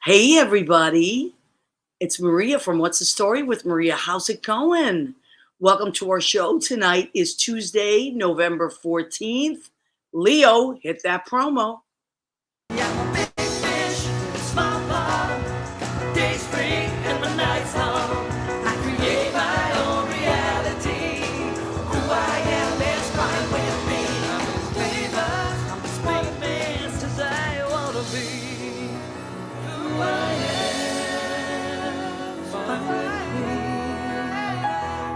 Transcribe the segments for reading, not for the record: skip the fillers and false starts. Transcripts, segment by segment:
Hey, everybody. It's Maria from What's the Story with Maria. How's it going? Welcome to our show. Tonight is Tuesday, November 14th. Leo, hit that promo. Yeah, I'm a big fish in a small pond. Day's free and my night's long. I create my own reality. Who I am is fine with me. I'm as famous, I'm as famous as I wanna be. Who I am is fine with me.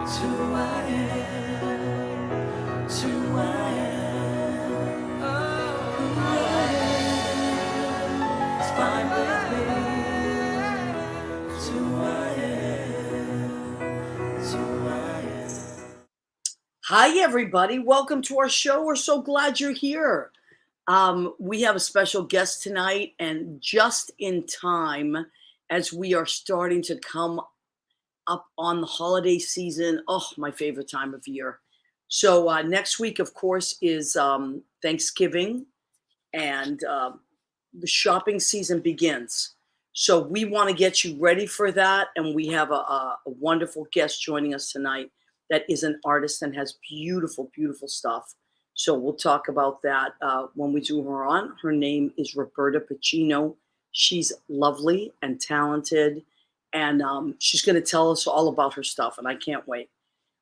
It's who I am. It's who I am. Oh, who I am. It's fine with me. It's who I am. It's who I am. Hi, everybody. Welcome to our show. We're so glad you're here. We have a special guest tonight, and just in time as we are starting to come up on the holiday season. Oh, my favorite time of year. So, next week, of course, is Thanksgiving, and the shopping season begins. So we want to get you ready for that. And we have a wonderful guest joining us tonight that is an artist and has beautiful, beautiful stuff. So we'll talk about that when we do her on. Her name is Roberta Pacino. She's lovely and talented. And she's going to tell us all about her stuff. And I can't wait.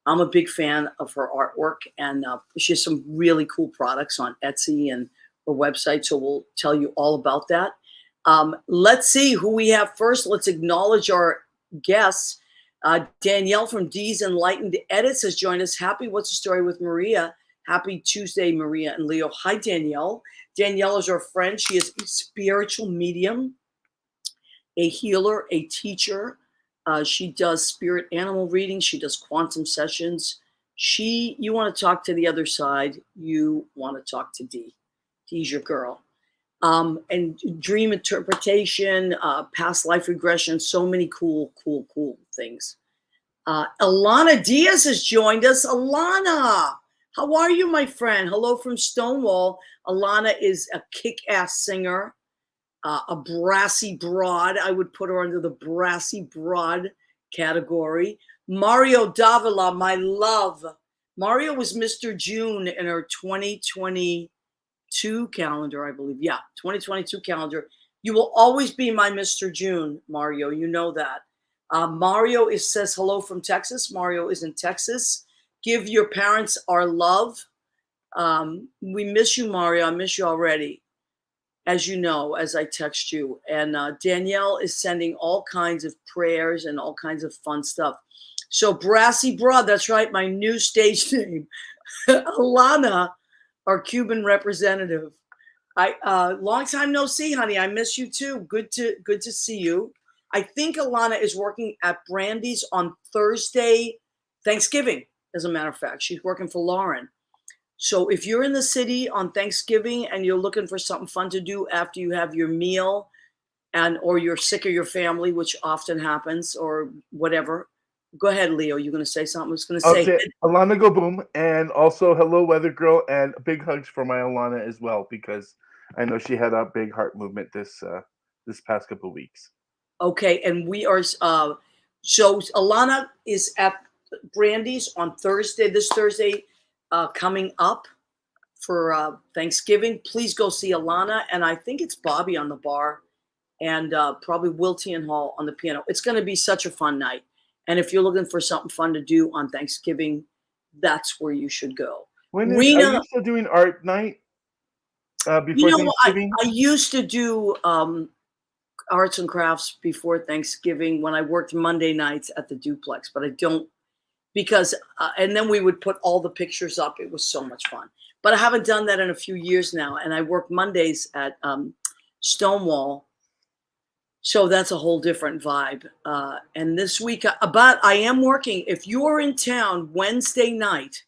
I'm a big fan of her artwork, and she has some really cool products on Etsy and her website. So we'll tell you all about that. Let's see who we have first. Let's acknowledge our guests. Danielle from D's Enlightened Edits has joined us. Happy What's the Story with Maria. Happy Tuesday, Maria and Leo. Hi, Danielle. Danielle is our friend. She is a spiritual medium, a healer, a teacher. She does spirit animal readings. She does quantum sessions. You want to talk to the other side. You want to talk to D. D's your girl. And dream interpretation, past life regression, so many cool things. Alana Diaz has joined us. Alana, how are you, my friend? Hello from Stonewall. Alana is a kick-ass singer. A brassy broad. I would put her under the brassy broad category. Mario Davila, my love. Mario was Mr. June in her 2022 calendar, I believe. Yeah, 2022 calendar. You will always be my Mr. June, Mario. You know that. Mario says hello from Texas. Mario is in Texas. Give your parents our love. We miss you, Mario. I miss you already, as you know, as I text you. And Danielle is sending all kinds of prayers and all kinds of fun stuff. So Brassy Broad, that's right, my new stage name. Alana, our Cuban representative. Long time no see, honey. I miss you too. Good to see you. I think Alana is working at Brandy's on Thursday, Thanksgiving, as a matter of fact. She's working for Lauren. So if you're in the city on Thanksgiving and you're looking for something fun to do after you have your meal, or you're sick of your family, which often happens, or whatever, go ahead, Leo. You're going to say something. I was going to say, Okay, Alana go boom, and also hello, Weather Girl, and big hugs for my Alana as well because I know she had a big heart movement this past couple of weeks. okay, and we are. So Alana is at Brandy's on Thursday. This Thursday, coming up for Thanksgiving. Please go see Alana, and I think it's Bobby on the bar, and probably Will Tian Hall on the piano. It's going to be such a fun night. And if you're looking for something fun to do on Thanksgiving, that's where you should go. Are Rena, you still doing art night you before know, Thanksgiving? I used to do arts and crafts before Thanksgiving when I worked Monday nights at the duplex, but I don't, because, and then we would put all the pictures up. It was so much fun. But I haven't done that in a few years now. And I work Mondays at Stonewall. So that's a whole different vibe. And this week, but I am working. If you're in town Wednesday night,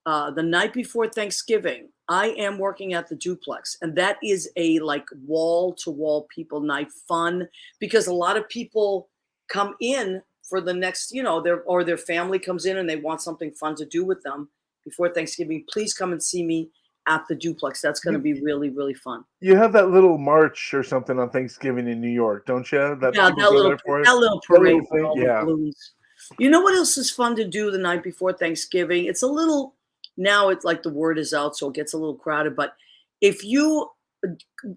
the night before Thanksgiving, I am working at the duplex. And that is a like wall to wall people night, fun, because a lot of people come in for the next, their family comes in and they want something fun to do with them before Thanksgiving. Please come and see me at the duplex. That's going to be really, really fun. You have that little march or something on Thanksgiving in New York, don't you? That Yeah, people go there for it. that little That parade little with thing, all the yeah. balloons. You know what else is fun to do the night before Thanksgiving? It's a little now. It's like the word is out, so it gets a little crowded. But if you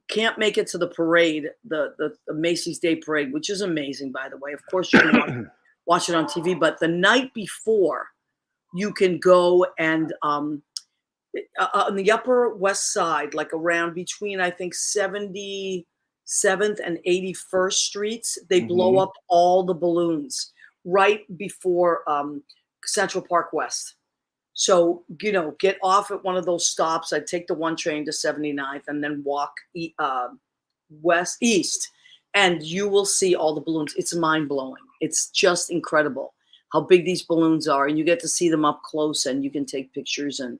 can't make it to the parade, the Macy's Day Parade, which is amazing, by the way. Of course, you can watch it on TV. But the night before, you can go and on the Upper West Side, like around between I think 77th and 81st Streets, they blow Mhm. up all the balloons right before Central Park West. So, get off at one of those stops. I'd take the one train to 79th and then walk east, and you will see all the balloons. It's mind blowing. It's just incredible how big these balloons are, and you get to see them up close, and you can take pictures, and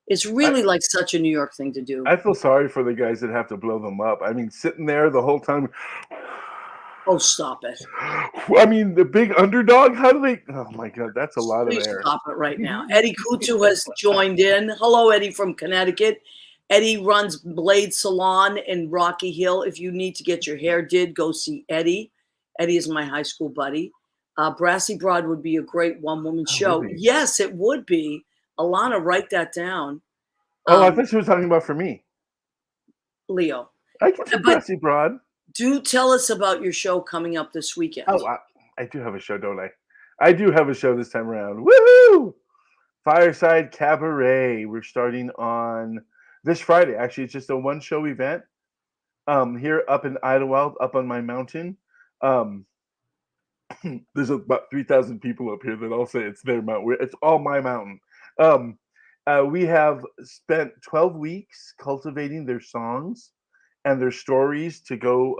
it's I really like such a New York thing to do. I feel sorry for the guys that have to blow them up. I mean, sitting there the whole time. Oh, stop it. I mean, the big underdog. How do they? Oh my God, that's a lot of Please air. stop it right now. Eddie Kutu has joined in. Hello, Eddie from Connecticut. Eddie runs Blade Salon in Rocky Hill. If you need to get your hair did, go see Eddie. Eddie is my high school buddy. Brassy Broad would be a great one-woman Oh, would show. be. Yes, it would be. Alana, write that down. Oh, I thought she was talking about for me. Leo. I can do But Brassy Broad. do tell us about your show coming up this weekend. Oh, I do have a show, don't I? I do have a show this time around. Woohoo! Fireside Cabaret. We're starting on this Friday. Actually, it's just a one-show event. Here up in Idyllwild, up on my mountain. Um, there's about 3,000 people up here that all say it's their mountain. It's all my mountain. Um, we have spent 12 weeks cultivating their songs and their stories to go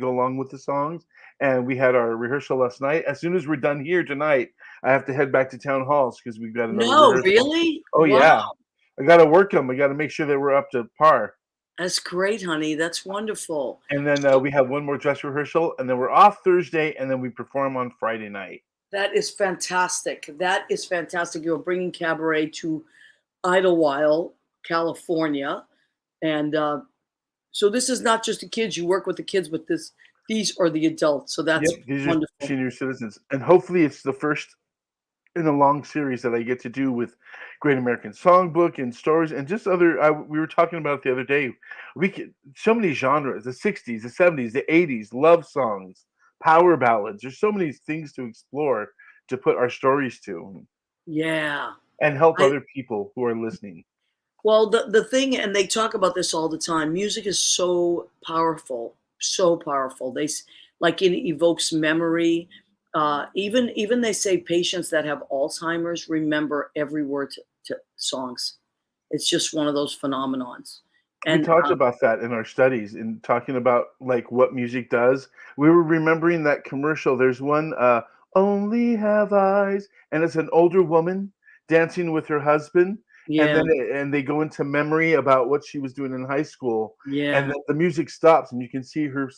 along with the songs. And we had our rehearsal last night. As soon as we're done here tonight, I have to head back to town halls because we've got another No, rehearsal. really? Oh Wow. yeah, I got to work them. I got to make sure that we're up to par. That's great, honey. That's wonderful. And then we have one more dress rehearsal, and then we're off Thursday, and then we perform on Friday night. That is fantastic. That is fantastic. You're bringing Cabaret to Idyllwild, California. And so this is not just the kids. You work with the kids, but these are the adults. So that's Yep, these are wonderful. senior citizens, and hopefully it's the first in a long series that I get to do with Great American Songbook and stories and just other. We were talking about it the other day. We could so many genres: the '60s, the '70s, the '80s, love songs, power ballads. There's so many things to explore to put our stories to, Yeah. and help I, other people who are listening. well, the thing, and they talk about this all the time. Music is so powerful, so powerful. Like it evokes memory. Even they say patients that have Alzheimer's remember every word to songs. It's just one of those phenomenons. We And talked about that in our studies in talking about like what music does. We were remembering that commercial. There's one, "Only Have Eyes," and it's an older woman dancing with her husband, and yeah, then and they go into memory about what she was doing in high school, and yeah, then the music stops, and you can see her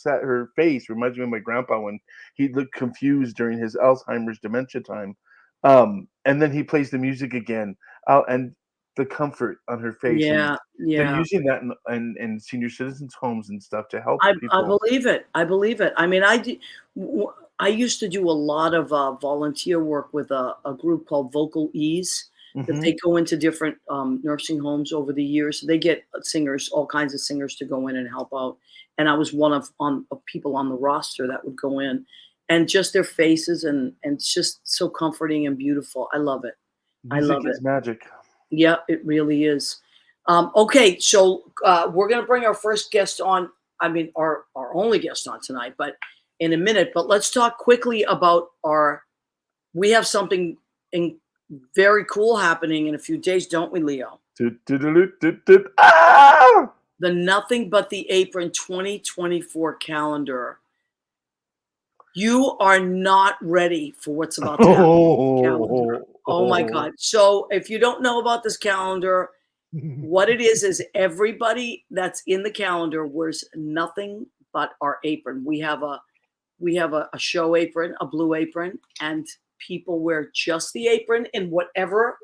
face. Reminds me of my grandpa when he looked confused during his Alzheimer's dementia time, and then he plays the music again, and the comfort on her face, and yeah, they're yeah. using that in senior citizens' homes and stuff to help I people. believe it. I believe it. I mean, I used to do a lot of volunteer work with a group called Vocal Ease. That Mhm. they go into different nursing homes over the years. They get singers, all kinds of singers, to go in and help out. And I was one of people on the roster that would go in, and just their faces and it's just so comforting and beautiful. I love it. I Music love is it. magic. Yeah, it really is. Okay, so we're going to bring our first guest on. I mean, our only guest on tonight, but in a minute. But let's talk quickly about our. We have something very cool happening in a few days, don't we, Leo? Toot, toot, toot, toot, toot. Ah! The Nothing But the Apron 2024 calendar. You are not ready for what's about to happen with this calendar. Oh my God. So if you don't know about this calendar, what it is everybody that's in the calendar wears nothing but our apron. We have a show apron, a blue apron, and people wear just the apron in whatever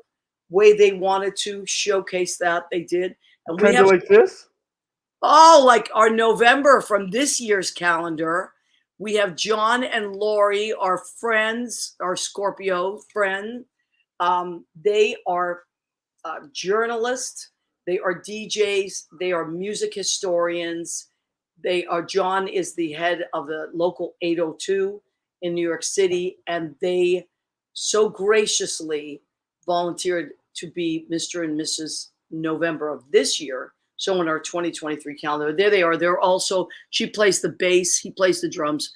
way they wanted to showcase that they did. And we Kind of have, like this? oh, like our November from this year's calendar. We have John and Lori, our friends, our Scorpio friend. They are journalists, they are DJs, they are music historians. They are, John is the head of the local 802 in New York City, and they so graciously volunteered to be Mr. and Mrs. November of this year. So in our 2023 calendar, there they are. They're also, she plays the bass, he plays the drums,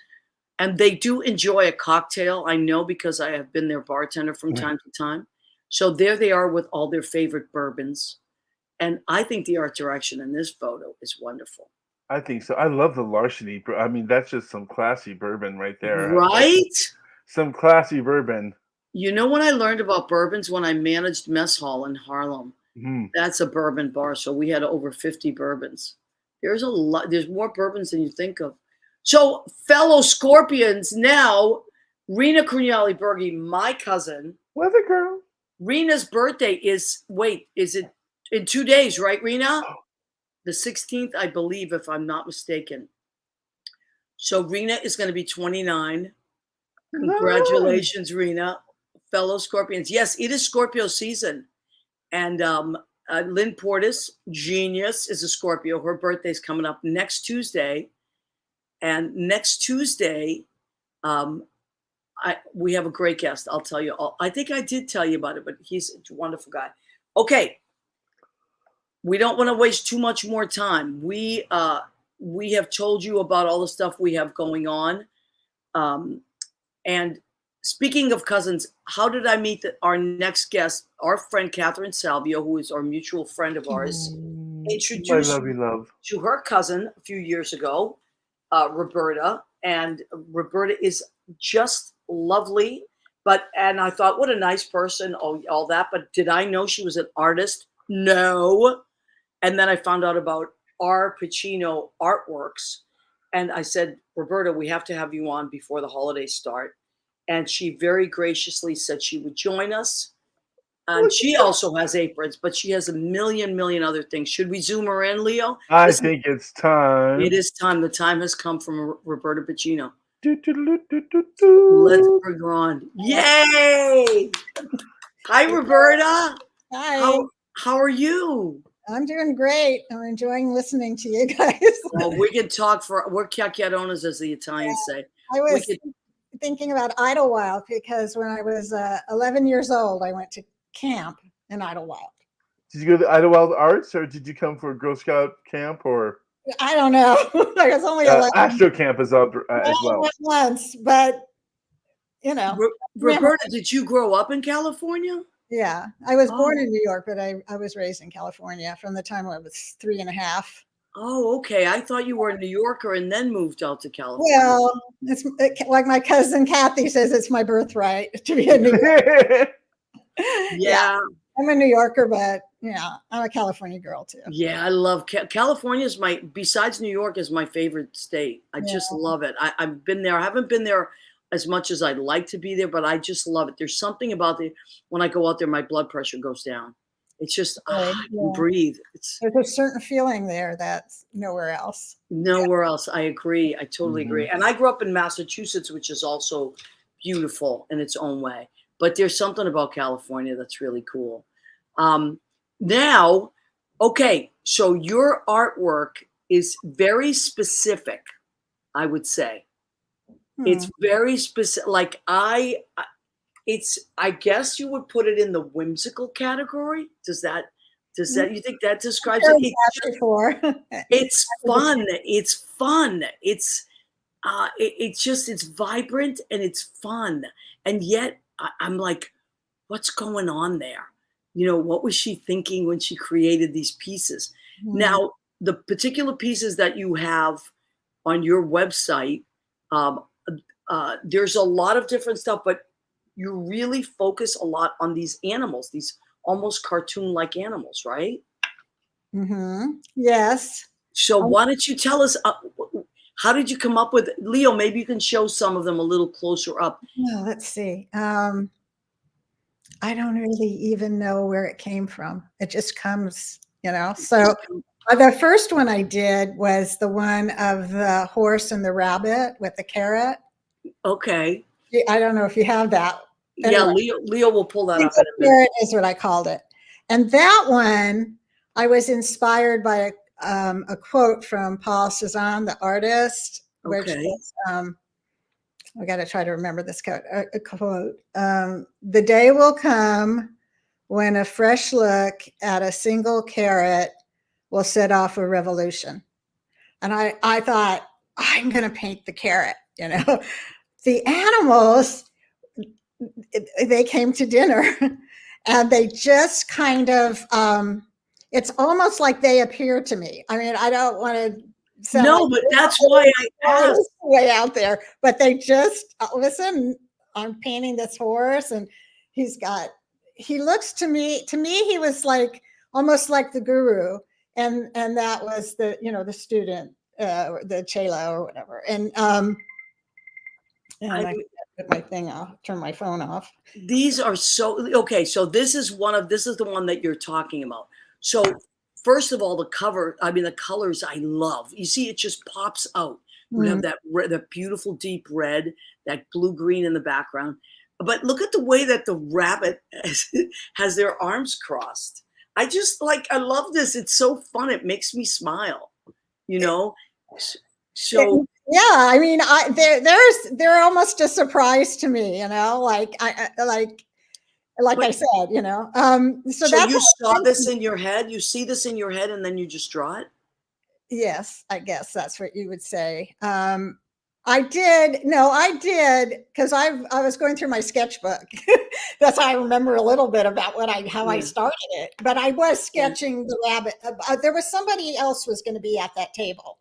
and they do enjoy a cocktail. I know because I have been their bartender from time to time. So there they are with all their favorite bourbons. And I think the art direction in this photo is wonderful. I think so. I love the larceny. I mean, that's just some classy bourbon right there. That's Right? some classy bourbon. You know when I learned about bourbons? When I managed Mess Hall in Harlem. Mm. That's a bourbon bar. So we had over 50 bourbons. There's a lot, there's more bourbons than you think of. So fellow Scorpions, now Rena Crugnali Bergi, my cousin. Weather girl. Rena's birthday is, wait, is it in 2 days, right, Rena? The 16th, I believe, if I'm not mistaken. So Rena is going to be 29. Congratulations, Rena, fellow Scorpions. Yes, it is Scorpio season. And Lynn Portis, genius, is a Scorpio. Her birthday's coming up next Tuesday. And next Tuesday, we have a great guest. I'll tell you all. I think I did tell you about it, but he's a wonderful guy. Okay. We don't want to waste too much more time. We have told you about all the stuff we have going on. And speaking of cousins, how did I meet our next guest? Our friend Catherine Salvio, who is our mutual friend of ours, introduced My love. to her cousin a few years ago, Roberta. And Roberta is just lovely. And I thought, what a nice person, all that. But did I know she was an artist? No. And then I found out about R. Pacino artworks. And I said, Roberta, we have to have you on before the holidays start. And she very graciously said she would join us. And she also has aprons, but she has a million other things. Should we zoom her in, Leo? I think it's time. It is time. The time has come from Roberta Pacino. Do, do, do, do, do, Let's do. bring her on. Yay! Hi, Roberta. Hi, How are you? I'm doing great. I'm enjoying listening to you guys. Well, we can talk we're chiacchieronas, as the Italians say. I was thinking about Idyllwild because when I was 11 years old, I went to camp in Idyllwild. Did you go to the Idyllwild Arts, or did you come for a Girl Scout camp, or I don't know. I was only 11. Astro Camp as well? Went once, but you know. Roberta, did you grow up in California? Yeah, I was born in New York, but I was raised in California from the time I was 3.5. Oh, okay. I thought you were a New Yorker and then moved out to California. Well, it's like my cousin Kathy says, it's my birthright to be a New Yorker. Yeah. I'm a New Yorker, but yeah, I'm a California girl too. Yeah, I love California. Is besides New York, is my favorite state. I just love it. I've been there. I haven't been there as much as I'd like to be there, but I just love it. There's something about when I go out there, my blood pressure goes down. It's just I can breathe. There's a certain feeling there that's nowhere else. Nowhere else. I agree. I totally agree. And I grew up in Massachusetts, which is also beautiful in its own way. But there's something about California that's really cool. Now, okay, so your artwork is very specific, I would say. It's very specific. Like I guess you would put it in the whimsical category. Does that you think that describes it? It's fun. It's fun. It's vibrant and it's fun. And yet I'm like, what's going on there? You know, what was she thinking when she created these pieces? Now, the particular pieces that you have on your website, there's a lot of different stuff, but you really focus a lot on these animals, these almost cartoon-like animals, right? Yes. So why don't you tell us, how did you come up with, Leo, maybe you can show some of them a little closer up. Let's see. I don't really even know where it came from. It just comes So the first one I did was the one of the horse and the rabbit with the carrot. Okay. I don't know if you have that. Yeah, Anyway, Leo will pull that up in single a minute. carrot is what I called it. And that one, I was inspired by a quote from Paul Cézanne, the artist, which Okay. was, I got to try to remember this quote. A quote. The day will come when a fresh look at a single carrot will set off a revolution. And I thought, I'm going to paint the carrot. The animals, they came to dinner and they just kind of, it's almost like they appear to me. I mean, I don't want to sound No, like but that's why I asked. way out there, but they just listen. I'm painting this horse, and he looks to me. He was like almost like the guru, and that was the student, the chela or whatever. And I put my thing off, turn my phone off. These are so okay. So this is the one that you're talking about. So first of all, the cover, I mean, the colors I love. You see, it just pops out. You have that beautiful deep red, that blue green in the background. But look at the way that the rabbit has their arms crossed. I love this. It's so fun. It makes me smile. So yeah, I mean, they're almost a surprise to me. Like I said, So that's you saw this in your head. You see this in your head, and then you just draw it. Yes, I guess that's what you would say. I did because I was going through my sketchbook. That's how I remember a little bit about how I started it. But I was sketching the rabbit. There was somebody else was going to be at that table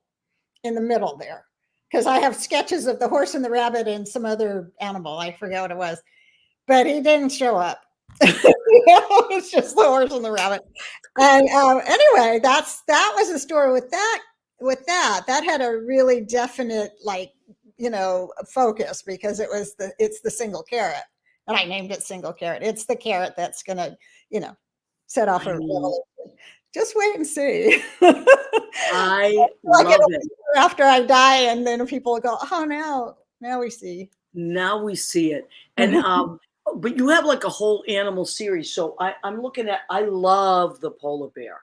in the middle there, because I have sketches of the horse and the rabbit and some other animal. I forget what it was, but he didn't show up. It's just the horse and the rabbit. And anyway, that was the story with that. That had a really definite focus, because it's the single carrot, and I named it single carrot. It's the carrot that's gonna set off a revolution. Just wait and see. I love it. After I die, and then people will go, oh, now we see. Now we see it. And but you have like a whole animal series. So I'm looking at, I love the polar bear.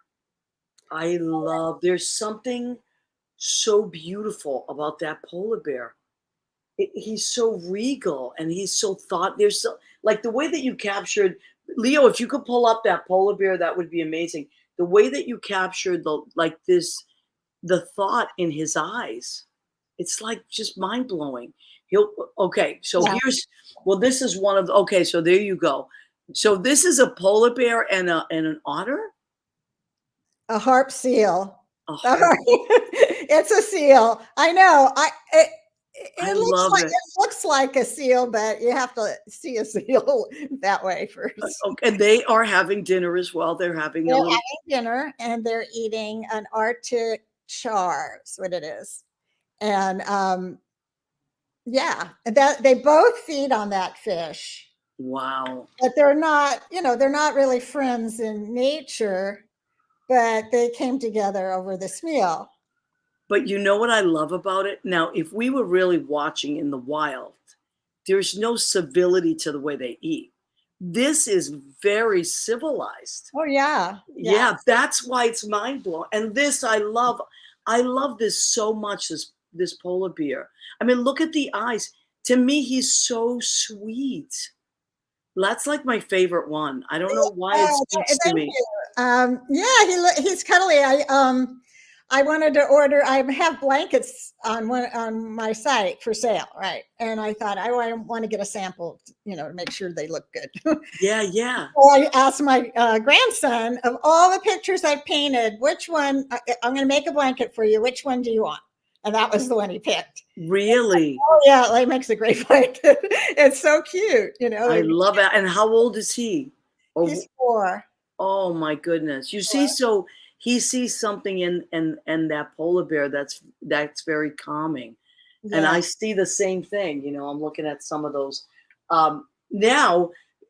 There's something so beautiful about that polar bear. He's so regal, and he's so there's like the way that you captured, Leo, if you could pull up that polar bear, that would be amazing. The way that you captured the thought in his eyes, it's like just mind blowing. This is one of so there you go. So this is a polar bear and an otter? A harp seal. It's a seal. I know. It looks like a seal, but you have to see a seal that way first. Okay, they are having dinner as well. They're having dinner, and they're eating an Arctic char. That's what it is. And that they both feed on that fish. Wow. But they're not really friends in nature, but they came together over this meal. But you know what I love about it? Now, if we were really watching in the wild, there's no civility to the way they eat. This is very civilized. Oh, yeah. Yeah, that's why it's mind-blowing. And this, I love this so much, this polar bear. I mean, look at the eyes. To me, he's so sweet. That's like my favorite one. I don't know why it speaks to me. He's cuddly. I wanted to order. I have blankets on my site for sale, right? And I thought I want to get a sample, to make sure they look good. Yeah. So I asked my grandson, of all the pictures I've painted, which one? I'm going to make a blanket for you. Which one do you want? And that was the one he picked. Really? Oh yeah, it makes a great blanket. It's so cute, I love it. And how old is he? He's 4. Oh my goodness! You see, so he sees something in that polar bear that's very calming, and I see the same thing. I'm looking at some of those. Now,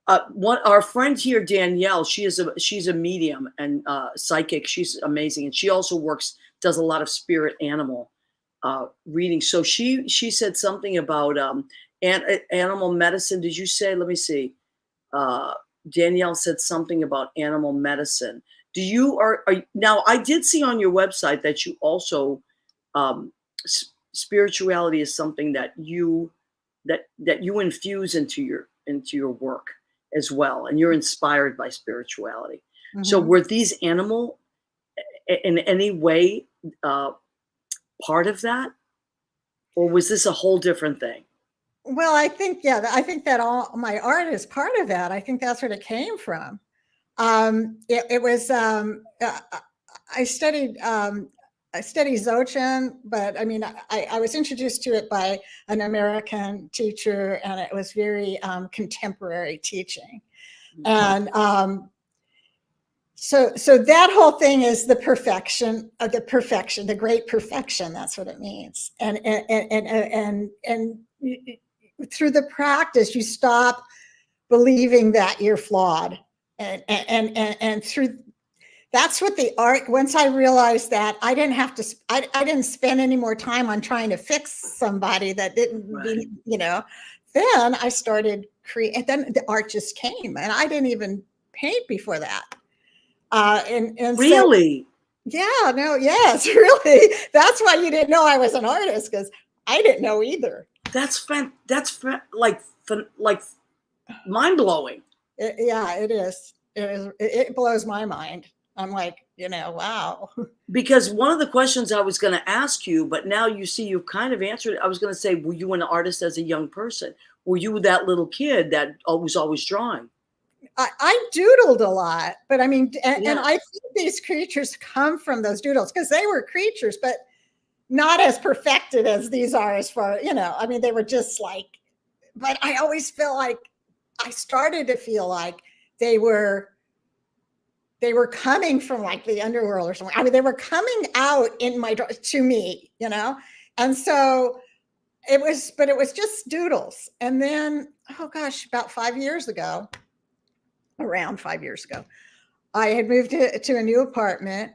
our friend here, Danielle, she's a medium and psychic. She's amazing, and she also does a lot of spirit animal reading. So she said something about animal medicine. Did you say? Let me see. Danielle said something about animal medicine. Do you are now? I did see on your website that you also spirituality is something that you infuse into your work as well, and you're inspired by spirituality. So were these animal in any way part of that, or was this a whole different thing? Well, I think, yeah, I think that all my art is part of that. I think that's where it came from. It was, I studied Dzogchen, but I mean, I was introduced to it by an American teacher, and it was very contemporary teaching. And so that whole thing is the perfection, the great perfection. That's what it means. And through the practice, you stop believing that you're flawed, and through that's what the art. Once I realized that, I didn't have to. I didn't spend any more time on trying to fix somebody that didn't. Right. Then I started create. Then the art just came, and I didn't even paint before that. And Really? So, yeah, no, yes, really. That's why you didn't know I was an artist, because I didn't know either. That's like mind blowing. Yeah, it is. It blows my mind. I'm like, wow. Because one of the questions I was going to ask you, but now you see you've kind of answered it. I was going to say, were you an artist as a young person? Were you that little kid that was always drawing? I doodled a lot, but I mean, and Yeah. I think these creatures come from those doodles, because they were creatures, but not as perfected as these are, as far, I mean, they were just like, but I always feel like, I started to feel like they were coming from like the underworld or something. I mean, they were coming out to me, and so it was just doodles. And then, oh gosh, about 5 years ago, around 5 years ago, I had moved to a new apartment,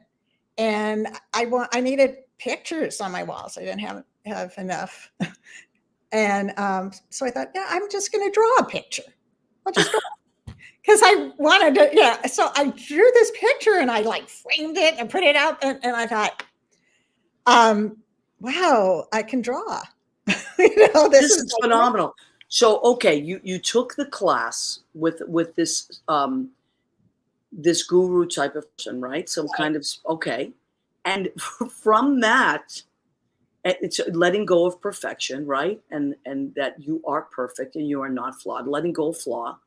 and I needed pictures on my walls. I didn't have enough. And so I thought, yeah, I'm just going to draw a picture. I'll just draw, because I wanted to, yeah. So I drew this picture, and I like framed it and put it out, and I thought, wow, I can draw. This is phenomenal. So, okay, you took the class with this this guru type of person, right? Some kind of, okay. And from that, it's letting go of perfection, right? And that you are perfect and you are not flawed, letting go of flaw.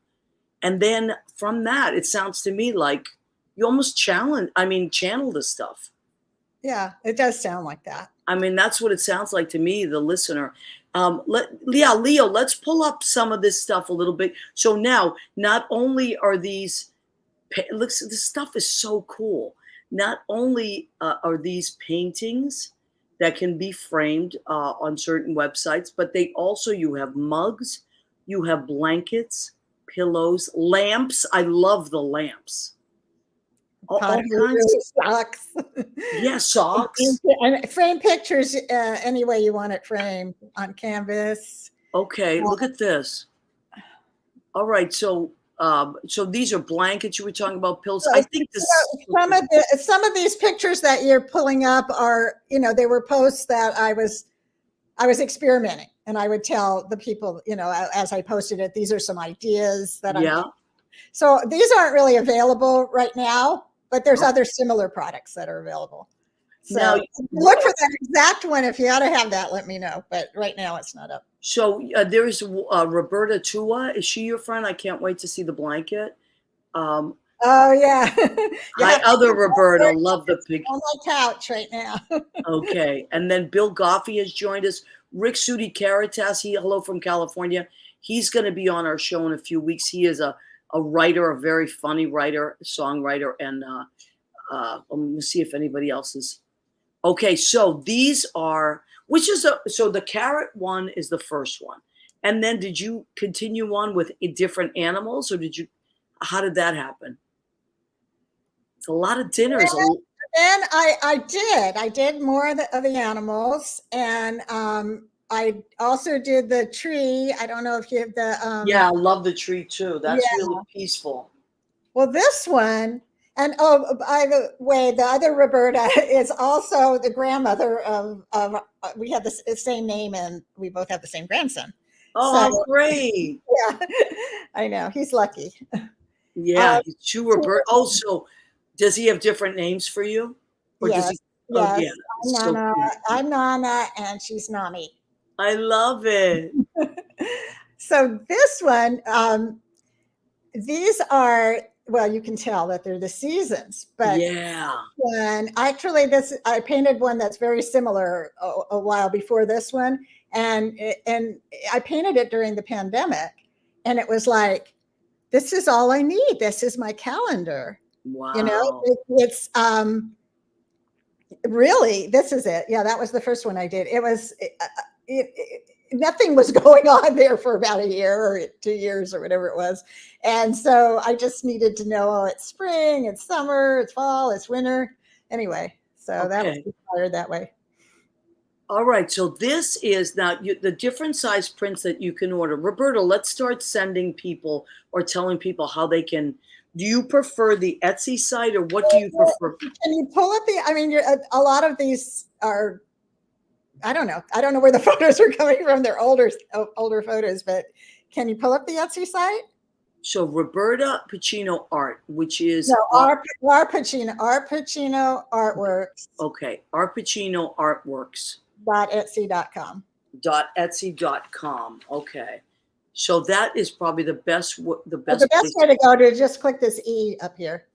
And then from that, it sounds to me like you almost channel this stuff. Yeah, it does sound like that. I mean, that's what it sounds like to me, the listener. Leo, let's pull up some of this stuff a little bit. So now, not only are these, this stuff is so cool. Not only are these paintings that can be framed on certain websites, but you have mugs, you have blankets, pillows, lamps. I love the lamps. All kinds of socks. Yeah, socks. And frame pictures any way you want it framed, on canvas. Okay, look at this. All right, so these are blankets you were talking about, pills. I think this some of these pictures that you're pulling up are, they were posts that I was experimenting, and I would tell the people, as I posted it, these are some ideas that so these aren't really available right now, but there's other similar products that are available. So now, look for that exact one. If you ought to have that, let me know. But right now it's not up. So there's Roberta Tua. Is she your friend? I can't wait to see the blanket. Oh yeah. Hi, other Roberta. Love the picture. On my couch right now. Okay, and then Bill Goffey has joined us. Rick Sudi Caritas, hello from California. He's going to be on our show in a few weeks. He is a writer, a very funny writer, songwriter, and let me see if anybody else is. Okay, so these are, so the carrot one is the first one. And then did you continue on with different animals, or how did that happen? It's a lot of dinners. Then I did more of the animals, and I also did the tree. I don't know if you have the Yeah, I love the tree too. That's yeah. really peaceful. Well, this one, and oh, by the way, the other Roberta is also the grandmother of we have the same name, and we both have the same grandson. Oh, So how great. yeah, I know he's lucky. Yeah, he's two Roberta. Oh, so does he have different names for you? Or does Yes, he? Oh, yes. yeah. It's so Nana, cute. I'm Nana, and she's Nami. I love it. So this one, these are, well, you can tell that they're the seasons, but Yeah. one actually this I painted one that's very similar a while before this one, and I painted it during the pandemic, and it was like, this is all I need. This is my calendar. You know, Wow. it's really, this is it. Yeah, that was the first one I did. It was nothing was going on there for about a year or 2 years or whatever it was. And so I just needed to know, oh, it's spring, it's summer, it's fall, it's winter. Anyway, so that was Okay. inspired that way. All right. So this is now the different size prints that you can order. Roberta, let's start sending people or telling people how they can. Do you prefer the Etsy site, or what do you prefer? Can you pull up I mean, a lot of these are, I don't know where the photos are coming from. They're older photos, but can you pull up the Etsy site? So Roberta Pacino Art, which is No, R Pacino Artworks. Okay, R Pacino Artworks. .etsy.com. .etsy.com. Okay, so that is probably the best. The best. The best way to go to just click this E up here.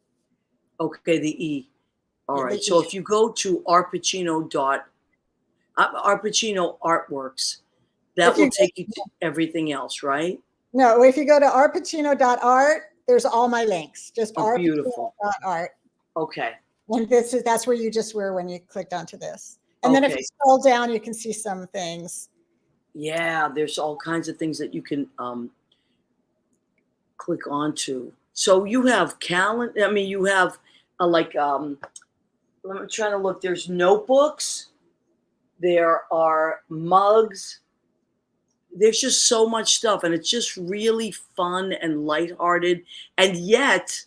Okay, the E. All Yeah, right. the So E. if you go to rpacino Artworks, that will take you to everything else, right? No, if you go to rpacino.art, there's all my links. Just Oh, beautiful. rpacino.art. Okay. And that's where you just were when you clicked onto this. And then if Okay. you scroll down, you can see some things. Yeah, there's all kinds of things that you can click onto. So you have calendar. I mean, you have like I'm trying to look. There's notebooks. There are mugs. There's just so much stuff, and it's just really fun and lighthearted. And yet,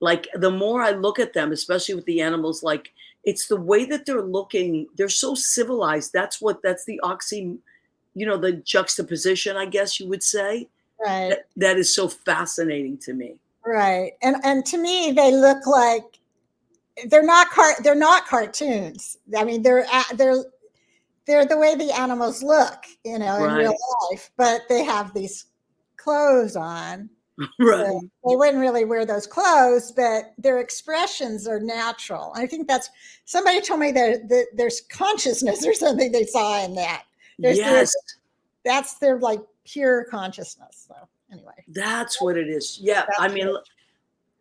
like, the more I look at them, especially with the animals, like, it's the way that they're looking. They're so civilized. That's the the juxtaposition, I guess you would say. Right. That is so fascinating to me. Right. And to me, they look like they're not cartoons. I mean, they're the way the animals look, in real life, but they have these clothes on. Right. So they wouldn't really wear those clothes, but their expressions are natural. I think somebody told me that there's consciousness or something they saw in that. Yes. That's their like pure consciousness. So anyway. That's what it is. Yeah. I mean,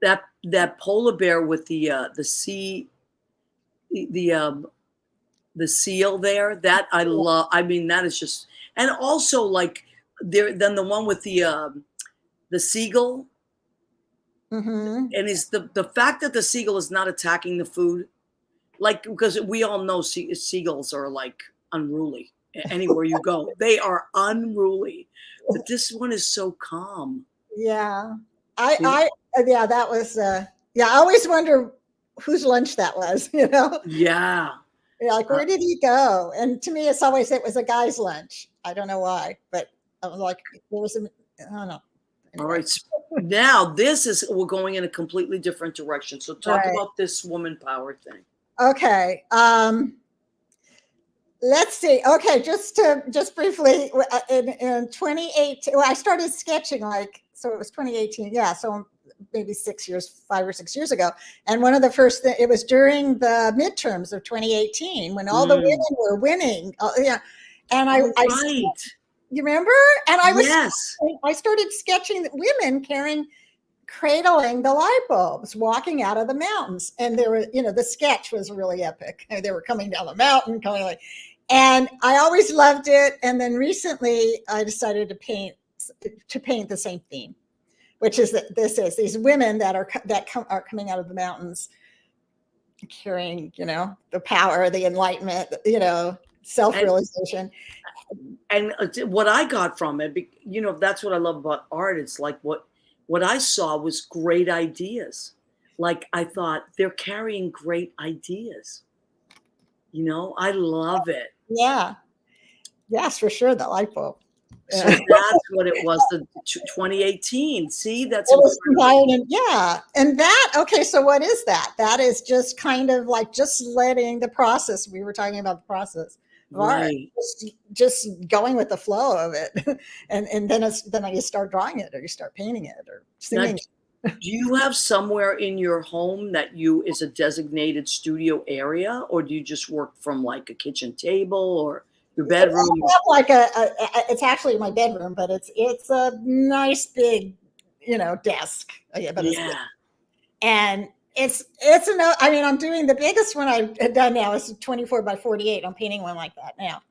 that polar bear with the seal there, that I love. I mean, that is just, and also like then the one with the seagull. Mm-hmm. And is the fact that the seagull is not attacking the food, like, because we all know seagulls are like unruly. Anywhere you go, they are unruly. But this one is so calm. Yeah, that was. I always wonder whose lunch that was. Yeah. Like, where did he go? And to me, it was a guy's lunch. I don't know why, but I was like, I don't know. Anyway. All right. Now we're going in a completely different direction. So talk about this woman power thing. Okay. Let's see. Okay, just briefly, in 2018, well, I started sketching so it was 2018. Yeah, so maybe 5 or 6 years ago. And one of the first it was during the midterms of 2018 when all the women were winning. Yeah, and you remember? And I started sketching women cradling the light bulbs, walking out of the mountains. And there were, the sketch was really epic. They were coming down the mountain, And I always loved it. And then recently I decided to paint the same theme, which is that these women that are coming out of the mountains carrying, the power, the enlightenment, self-realization. And what I got from it, that's what I love about art. It's like what I saw was great ideas. Like I thought they're carrying great ideas. I love it. Yeah. Yes, for sure. The light bulb. So that's what it was, the 2018. See, that's yeah. And okay, so what is that? That is just kind of like just letting the process, we were talking about the process of art, just going with the flow of it. and then you start drawing it, or you start painting it, or singing it. Do you have somewhere in your home that is a designated studio area, or do you just work from like a kitchen table or your bedroom? It's actually my bedroom, but it's a nice big, desk. And I'm doing the biggest one I've done now is 24 by 48. I'm painting one like that now.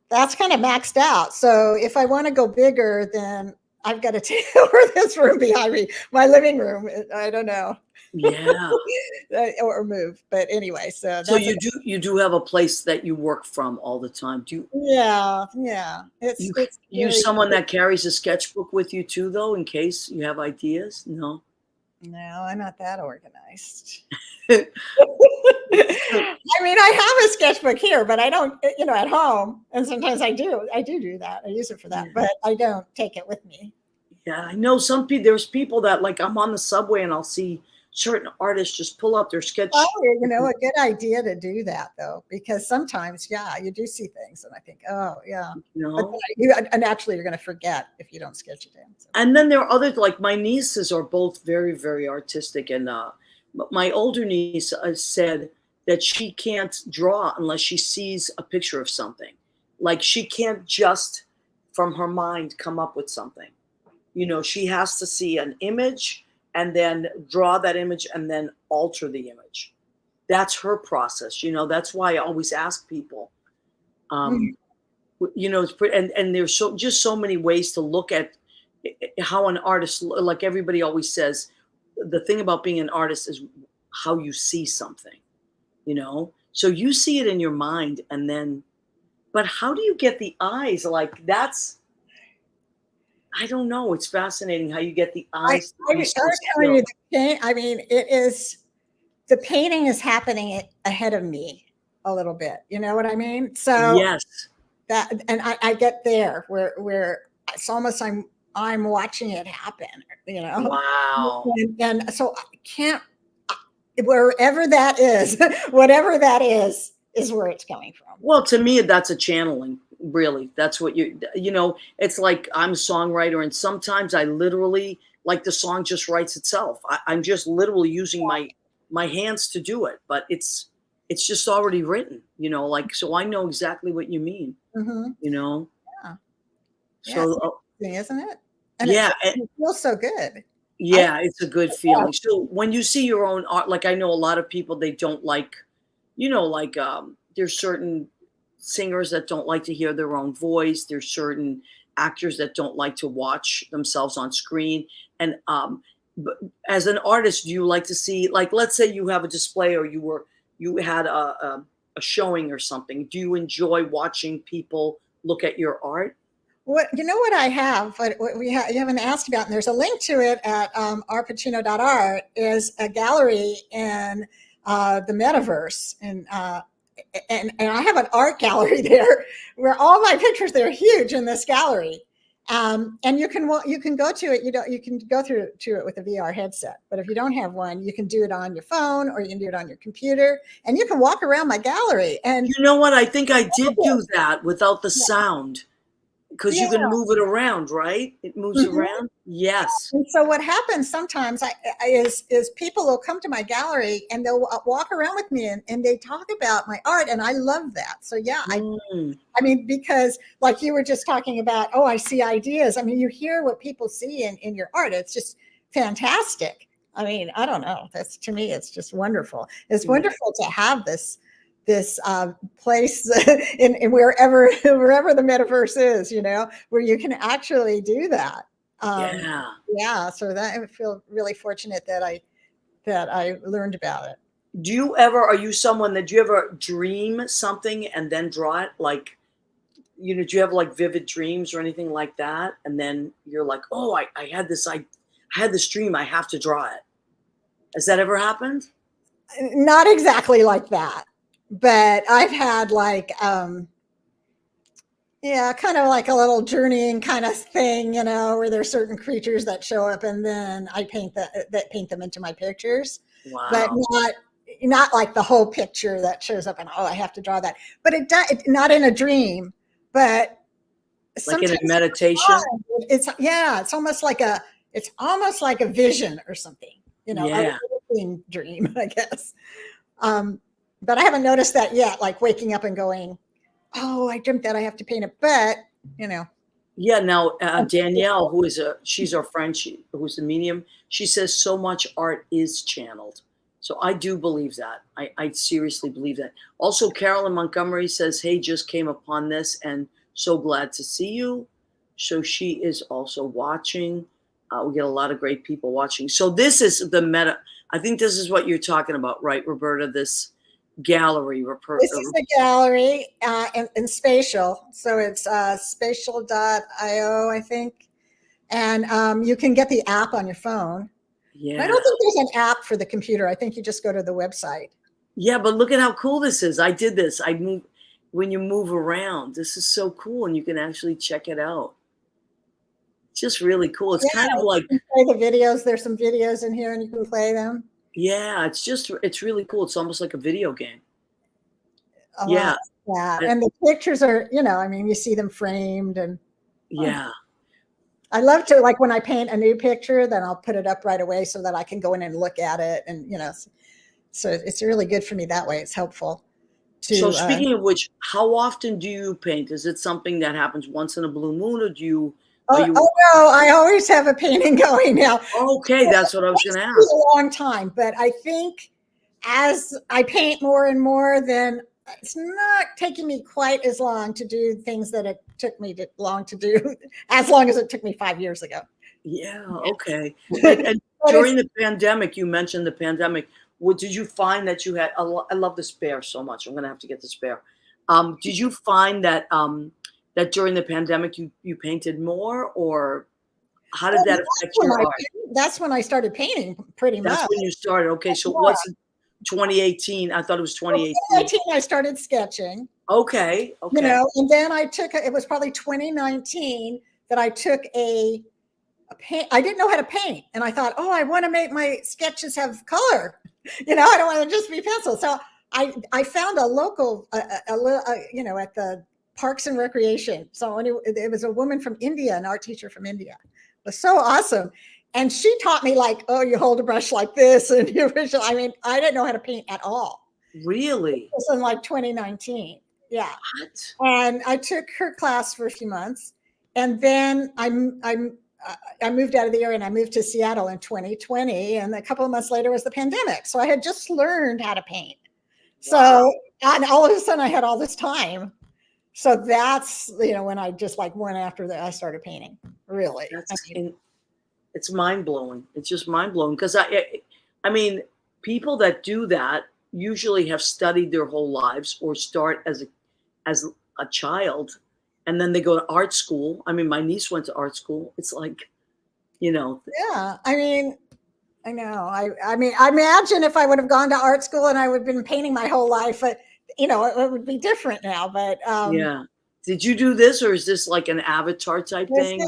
That's kind of maxed out. So if I want to go bigger, then I've got to take over this room behind me, my living room. I don't know. Yeah. or move. But anyway, so you do have a place that you work from all the time. Do you? Yeah. It's you someone that carries a sketchbook with you too, though, in case you have ideas? No, I'm not that organized. I have a sketchbook here, but I don't, at home. And sometimes I do that. I use it for that, but I don't take it with me. Yeah, I know there's people that, like, I'm on the subway and I'll see certain artists just pull up their sketch. Oh, a good idea to do that, though, because sometimes, you do see things and I think, oh, yeah. Naturally, you're going to forget if you don't sketch it in. So. And then there are others, like my nieces are both very, very artistic. And my older niece said that she can't draw unless she sees a picture of something. Like she can't just from her mind come up with something. She has to see an image and then draw that image and then alter the image. That's her process. That's why I always ask people, and there's just so many ways to look at how an artist, like everybody always says, the thing about being an artist is how you see something, so you see it in your mind but how do you get the eyes? Like I don't know. It's fascinating how you get the eyes. The painting is happening ahead of me a little bit. You know what I mean? So yes, and I get there where it's almost I'm watching it happen. Wow. And so I can't. Wherever that is, whatever that is where it's coming from. Well, to me, that's a channeling. Really, that's what it's like I'm a songwriter, and sometimes I literally, like, the song just writes itself. I'm just literally using my hands to do it, but it's just already written, so I know exactly what you mean. Mm-hmm. Yeah. So isn't it? And it feels so good. Yeah, it's a good feeling. So when you see your own art, like I know a lot of people, they don't like, there's certain singers that don't like to hear their own voice. There's certain actors that don't like to watch themselves on screen. And but as an artist, do you like to see, like, let's say you have a display or you had a showing or something. Do you enjoy watching people look at your art? What I have, what you haven't asked about, and there's a link to it at rpacino.art, is a gallery in the metaverse, and I have an art gallery there where all my pictures, they're huge in this gallery, and you can go to it. You can go through to it with a VR headset, but if you don't have one, you can do it on your phone or you can do it on your computer, and you can walk around my gallery. And you know what? I think I did do that without the sound. Because you can move it around, right? It moves around. Yes. And so what happens sometimes is people will come to my gallery and they'll walk around with me and they talk about my art, and I love that. So because like you were just talking about, I see ideas. I mean, you hear what people see in your art. It's just fantastic. I mean, I don't know. To me, it's just wonderful. It's wonderful to have this this place in wherever the metaverse is, where you can actually do that. Yeah. Yeah, so that I feel really fortunate that I learned about it. Are you someone that do you ever dream something and then draw it? Like, do you have like vivid dreams or anything like that? And then you're like, oh, I had this dream, I have to draw it. Has that ever happened? Not exactly like that, but I've had like yeah, kind of like a little journeying kind of thing, where there's certain creatures that show up, and then I paint paint them into my pictures, but Wow. not like the whole picture that shows up, and I have to draw that. But it does not in a dream, but Like in a sometimes meditation? it's almost like a vision or something, Yeah. a waking dream, I guess. But I haven't noticed that yet, like waking up and going, oh, I dreamt that I have to paint it, but Yeah. Now, Danielle, she's our friend, who's the medium, she says so much art is channeled. So I do believe that. I seriously believe that. Also, Carolyn Montgomery says, hey, just came upon this and so glad to see you. So she is also watching. We get a lot of great people watching. So this is the meta. I think this is what you're talking about, right, Roberta? This gallery. this is a gallery in Spatial. So it's spatial.io, I think. And you can get the app on your phone. Yeah. I don't think there's an app for the computer. I think you just go to the website. Yeah, but look at how cool this is. I did this. When you move around. This is so cool, and you can actually check it out. It's just really cool. It's kind of like, you can play the videos. There's some videos in here, and you can play them. yeah, it's really cool. It's almost like a video game. A Yeah. lot. Yeah, and the pictures are, I mean, you see them framed, and Yeah. I love to, like, when I paint a new picture, then I'll put it up right away so that I can go in and look at it, and so it's really good for me that way. It's helpful. So speaking of which, how often do you paint? Is it something that happens once in a blue moon, or Oh no, I always have a painting going now. Okay, that's what I was going to It's ask. a long time, but I think as I paint more and more, then it's not taking me quite as long to do things that it took me long to do, as long as it took me 5 years ago. Yeah, okay. And during the pandemic, you mentioned the pandemic. What did you find that you had? I love the spare so much. I'm going to have to get the spare. Did you find that that during the pandemic you painted more, or how did that affect your art? That's when I started painting, pretty much. That's when you started. Okay, so what's 2018? I thought it was 2018. 2018, I started sketching. Okay. And then it was probably 2019 that I took a paint. I didn't know how to paint, and I thought, oh, I want to make my sketches have color. I don't want to just be pencil. So I found a local, at the Parks and Recreation. So it was a woman from India, an art teacher from India. It was so awesome. And she taught me, like, oh, you hold a brush like this, and I mean, I didn't know how to paint at all. Really? It was in like 2019. Yeah. What? And I took her class for a few months, and then I moved out of the area, and I moved to Seattle in 2020. And a couple of months later was the pandemic. So I had just learned how to paint. Wow. So, and all of a sudden I had all this time. So that's, when I just like went after that, I started painting. Really. It's mind blowing. It's just mind blowing, because I mean, people that do that usually have studied their whole lives, or start as a child, and then they go to art school. I mean, my niece went to art school. It's like, Yeah. I mean, I know. I mean, I imagine if I would have gone to art school and I would have been painting my whole life, but it would be different now. But yeah. Did you do this, or is this like an avatar type thing?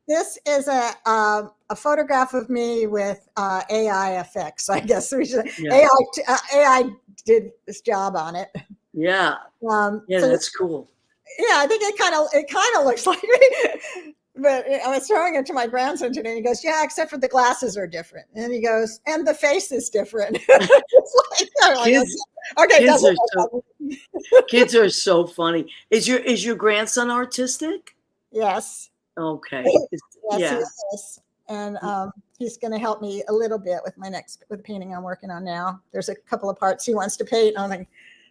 This is a photograph of me with AI effects. I guess AI did this job on it. Yeah. So that's cool. Yeah, I think it kind of looks like me. But I was showing it to my grandson today, and he goes, "Yeah, except for the glasses are different." And he goes, "And the face is different." Kids are so funny. Is your grandson artistic? Yes. Okay. Yes, he is. And he's going to help me a little bit with the painting I'm working on now. There's a couple of parts he wants to paint. I'm like,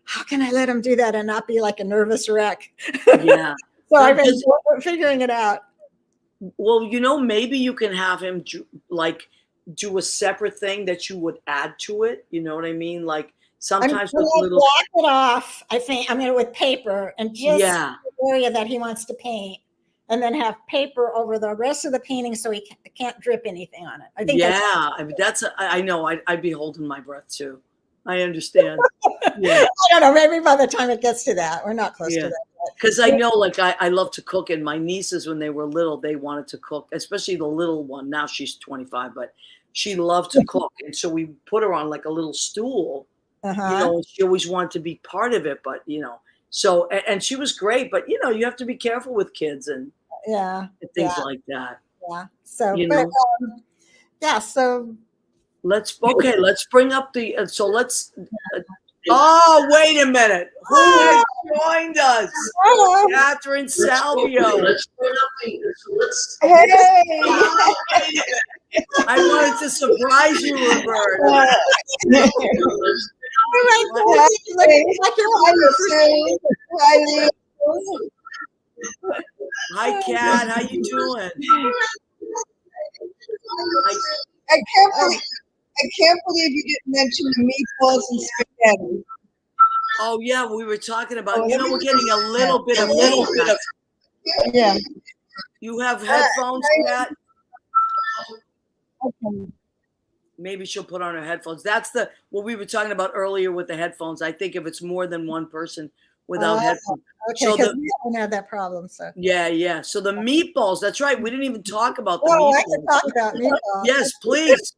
how can I let him do that and not be like a nervous wreck? Yeah. So I've been Just- figuring it out. Well, maybe you can have him do a separate thing that you would add to it. You know what I mean? Like sometimes I'm with gonna little. block it off. I think I'm gonna with paper and just Yeah. the area that he wants to paint, and then have paper over the rest of the painting so he can't drip anything on it. I think Yeah, I mean, I know. I'd be holding my breath too. I understand. Yeah. I don't know. Maybe by the time it gets to that, we're not close Yeah. to that. Because I know, like, I love to cook, and my nieces, when they were little, they wanted to cook, especially the little one. Now she's 25, but she loved to cook. And so we put her on like a little stool, Uh-huh. and she always wanted to be part of it. But, so, and she was great, but, you have to be careful with kids and Yeah. things like that. Yeah. So, You but, know? yeah. So, Let's bring up let's. Oh, wait a minute. Who has joined us? hello. Catherine Salvio. Let's bring up let's. Hey. I wanted to surprise you, Roberta. Hi, Kat. How you doing? I can't believe you didn't mention the meatballs and spaghetti. Oh yeah, we were talking about. Oh, We're getting a little bit of. Yeah. You have headphones, Kat? Okay. Maybe she'll put on her headphones. That's what we were talking about earlier with the headphones. I think if it's more than one person without headphones. Okay, So because we haven't had that problem. So. Yeah. So the meatballs. That's right. We didn't even talk about the Oh, meatballs. I can talk about meatballs. Yes, please.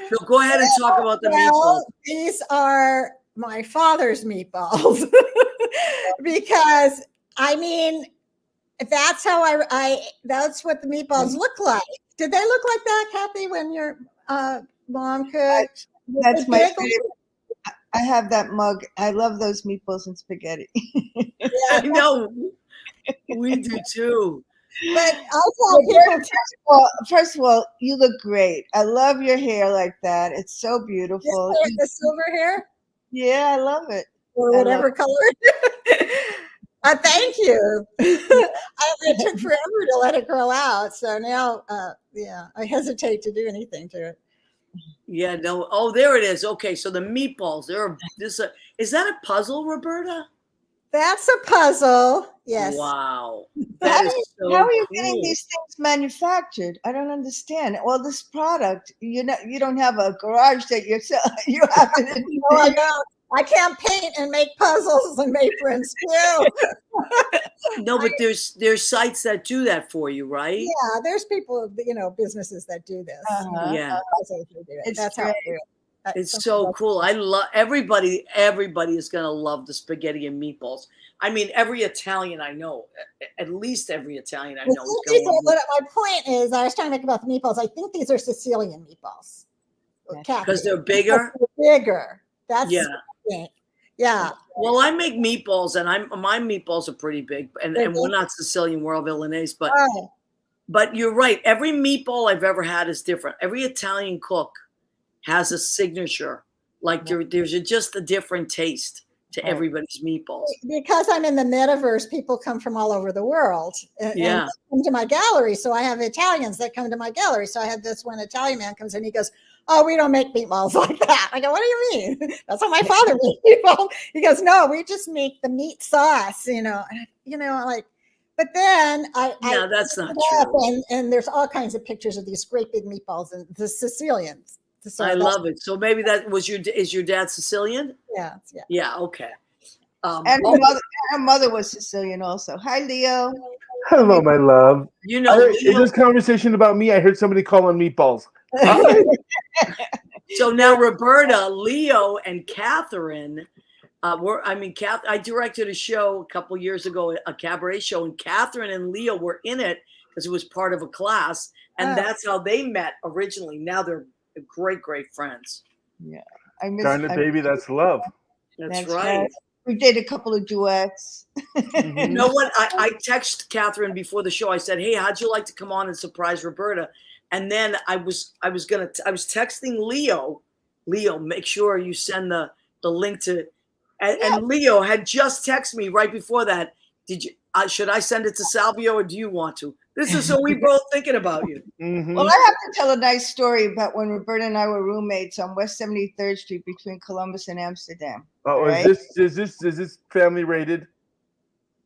So go ahead and talk about the meatballs. Well, these are my father's meatballs because I mean that's how that's what the meatballs look like. Did they look like that, Kathy, when your mom cooked? That's my favorite. I have that mug. I love those meatballs and spaghetti. I know. We do too. But I tell people First of all, you look great. I love your hair like that. It's so beautiful. the silver hair Yeah, I love it. or whatever color. Thank you. It took forever to let it grow out, so now, I hesitate to do anything to it. Yeah, no. Oh, there it is. Okay, so the meatballs. Is that a puzzle, Roberta? That's a puzzle. Yes. Wow. How That is so are you cool. getting these things manufactured? I don't understand. Well, this product, you don't have a garage that you have it in. Oh, I know. I can't paint and make puzzles and aprons too. No, but there's sites that do that for you, right? Yeah, there's people, businesses that do this. Uh-huh. Yeah. Puzzles that do it. It's That's how I do it. It's so cool. I love everybody is gonna love the spaghetti and meatballs. I mean, every Italian I know, at least every Italian I know is gonna love it. My point is, I was trying to make about the meatballs. I think these are Sicilian meatballs. Because they're bigger. Bigger. That's Yeah. Yeah. Well, I make meatballs, and my meatballs are pretty big, and we're not Sicilian, we're all Viennese, but Oh, but you're right. Every meatball I've ever had is different. Every Italian cook has a signature. Like there's just a different taste to everybody's meatballs. because I'm in the metaverse, people come from all over the world and come to my gallery. So I have Italians that come to my gallery. So I had this one Italian man comes in, he goes, "Oh, we don't make meatballs like that." I go, "What do you mean? That's how my father made meatballs." He goes, "No, we just make the meat sauce, like." But then No, that's not up true. and there's all kinds of pictures of these great big meatballs and the Sicilians. So I love it. So maybe that was is your dad Sicilian? Yeah. Yeah. Okay. And her mother was Sicilian also. Hi, Leo. Hello, my love. You know, In this conversation about me, I heard somebody call on meatballs. so now Roberta, Leo, and Catherine I directed a show a couple years ago, a cabaret show, and Catherine and Leo were in it because it was part of a class, and that's how they met originally. Now they're great, great friends. Yeah, Darn it, baby, that's love. That's right. We did a couple of duets. You know what? I texted Catherine before the show. I said, "Hey, how'd you like to come on and surprise Roberta?" And then I was texting Leo. Leo, make sure you send the the link to, and Leo had just texted me right before that. Did you? Should I send it to Salvio or do you want to? This is so we both thinking about you. Mhm. Well, I have to tell a nice story about when Roberta and I were roommates on West 73rd Street between Columbus and Amsterdam. Oh, right? is this family rated?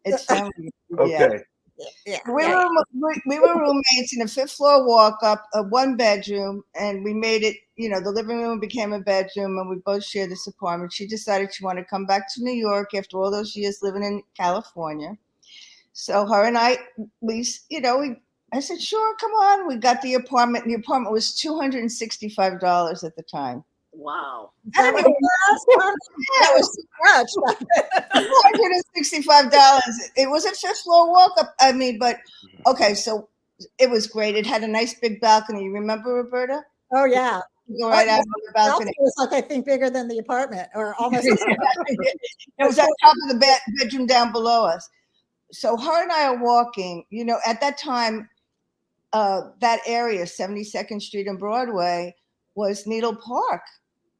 It's family. Okay. Yeah. We were roommates in a fifth floor walk up, a one bedroom, and we made it, the living room became a bedroom, and we both shared this apartment. She decided she wanted to come back to New York after all those years living in California. So her and I I said, sure, come on. We got the apartment. The apartment was $265 at the time. Wow. That was too much. $265. It was a fifth floor walk up. But okay, so it was great. It had a nice big balcony. You remember, Roberta? Oh yeah. You go right out on the balcony. It was like, I think, bigger than the apartment, or almost. It was on top of the bedroom down below us. So her and I are walking. At that time, that area, 72nd Street and Broadway, was Needle Park.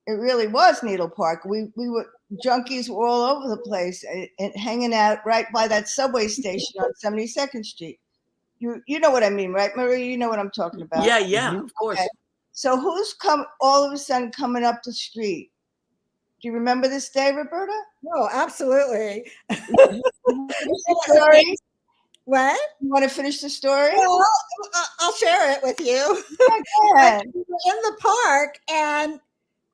It really was Needle Park. We were junkies were all over the place and hanging out right by that subway station on 72nd Street. You know what I mean, right, Marie? You know what I'm talking about. Yeah, of course. Okay. So who's all of a sudden coming up the street? Do you remember this day, Roberta? No, absolutely. Story? What? You want to finish the story? Well, I'll share it with you. Go ahead. We were in the park, and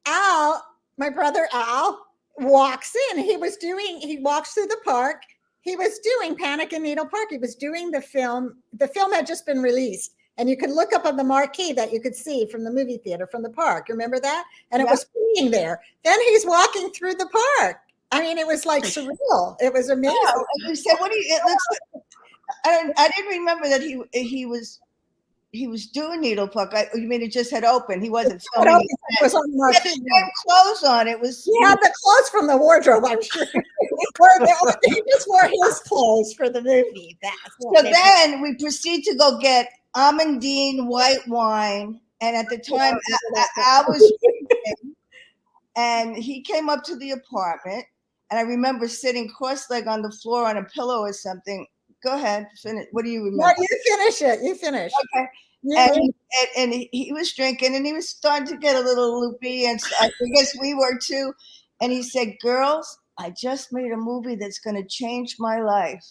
Al, my brother Al, walks in. He walks through the park. He was doing Panic in Needle Park. He was doing the film. The film had just been released, and you could look up on the marquee that you could see from the movie theater from the park. Remember that? And it was playing there. Then he's walking through the park. I mean, it was like surreal. It was amazing. Yeah, he said, "What do you?" It looks like, I didn't remember that he was doing Needle Park. You mean it just had opened? He wasn't filming. It was on the marquee. He had clothes on. It was. He had the clothes from the wardrobe, I'm sure. He just wore his clothes for the movie. So then we proceed to go get Almondine white wine, and at the time I was drinking, and he came up to the apartment, and I remember sitting cross-legged on the floor on a pillow or something. Go ahead, finish. What do you remember? No, you finish it. You finish. Okay. Yeah. And he was drinking, and he was starting to get a little loopy, and I guess we were too. And he said, "Girls, I just made a movie that's going to change my life,"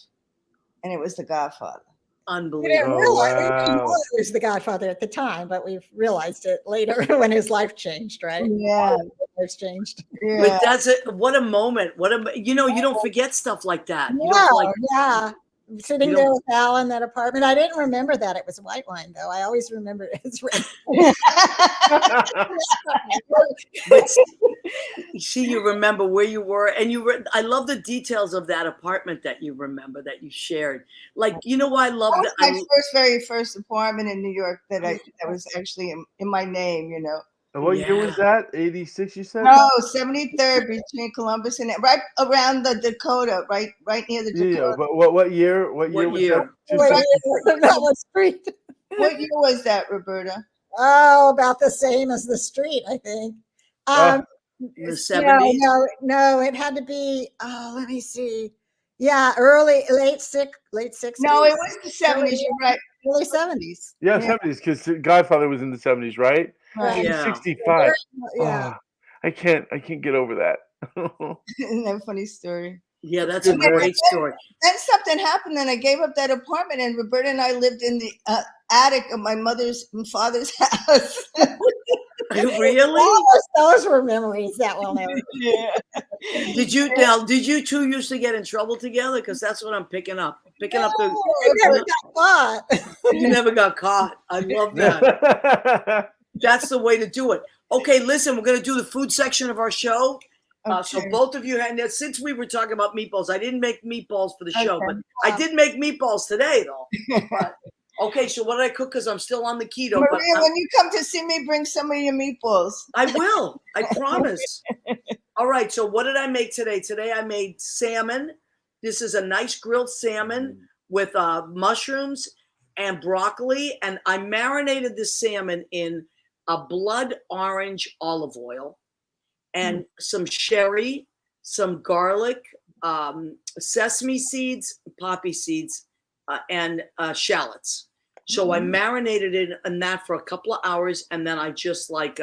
and it was The Godfather. We Unbelievable. didn't realize we didn't wow. know it was The Godfather at the time, but we've realized it later when his life changed, right? Yeah, Life's changed. yeah. But that's it. What a moment. You don't forget stuff like that. You Yeah, don't yeah. Sitting You there don't- with Al in that apartment. I didn't remember that it was white wine, though. I always remember it as red. But see, you remember where you were, and I love the details of that apartment that you remember that you shared. Like, why I love That was that. my very first apartment in New York that was actually in my name, And what year was that? 86, you said? No, 73rd between Columbus and right around the Dakota, right near the Dakota. Yeah, but what year? What year was year? that? That was street. What year was that, Roberta? Oh, about the same as the street, I think. In the 70s? No, it had to be. Oh, let me see. Yeah, late 60s. No, it was the 70s. You're right. Early 70s. Yeah, Yeah. 70s, because Godfather was in the 70s, right? Right. Yeah. 65. Yeah. Oh, I can't get over that. Isn't that a funny story? Yeah, that's a great story. Then something happened, and I gave up that apartment, and Roberta and I lived in the attic of my mother's and father's house. Really? Those were memories that will never. Yeah. Did you two used to get in trouble together? Because that's what I'm picking up. Picking up I never got caught. you never got caught. I love that. That's the way to do it. Okay, listen, we're going to do the food section of our show. So Okay. both of you had, since we were talking about meatballs, I didn't make meatballs for the show, Okay. but I did make meatballs today, though. But, okay, so what did I cook? Because I'm still on the keto. But Maria, when you come to see me, bring some of your meatballs. I will. I promise. All right, so what did I make today? Today I made salmon. This is a nice grilled salmon with mushrooms and broccoli, and I marinated this salmon in a blood orange olive oil. and some sherry, some garlic, sesame seeds, poppy seeds, and shallots. So I marinated it in that for a couple of hours, and then I just like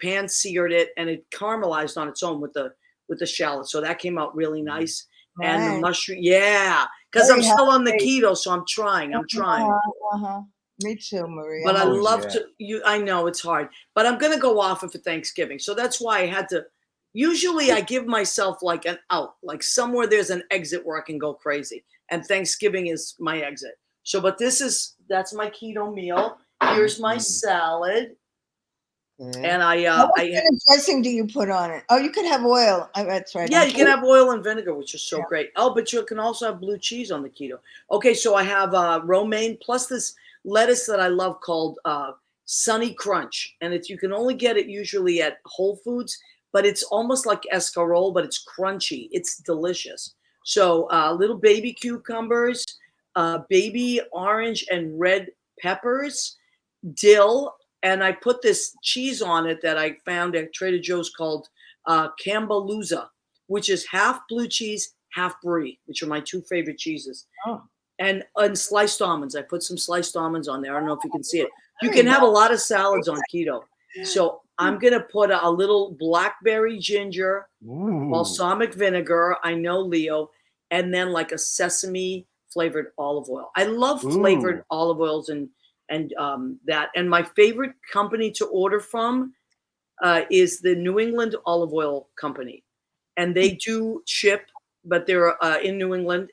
pan seared it, and it caramelized on its own with the shallots. So that came out really nice. And the Right. mushroom, yeah, because I'm Very still on the healthy. keto, so I'm trying. Me too, Marie. But I Oh, love yeah. to. I know it's hard, but I'm gonna go off it for Thanksgiving. So that's why I had to. Usually, I give myself like an out, like somewhere there's an exit where I can go crazy, and Thanksgiving is my exit. So, but that's my keto meal. Here's my salad, and What kind of dressing do you put on it? Oh, you could have oil. That's right. yeah, you can have oil and vinegar, which is so great. Oh, but you can also have blue cheese on the keto. Okay, so I have romaine plus this lettuce that I love called Sunny Crunch, and you can only get it usually at Whole Foods, but it's almost like escarole, but it's crunchy. It's delicious. So little baby cucumbers, baby orange and red peppers, dill, and I put this cheese on it that I found at Trader Joe's called Campbellooza, which is half blue cheese, half brie, which are my two favorite cheeses. Oh. And sliced almonds. I put some sliced almonds on there. I don't know if you can see it. You can have a lot of salads on keto. So I'm going to put a little blackberry ginger, Ooh. balsamic vinegar. I know, Leo. And then like a sesame flavored olive oil. I love flavored olive oils and that. And my favorite company to order from is the New England Olive Oil Company. And they do ship, but they're in New England.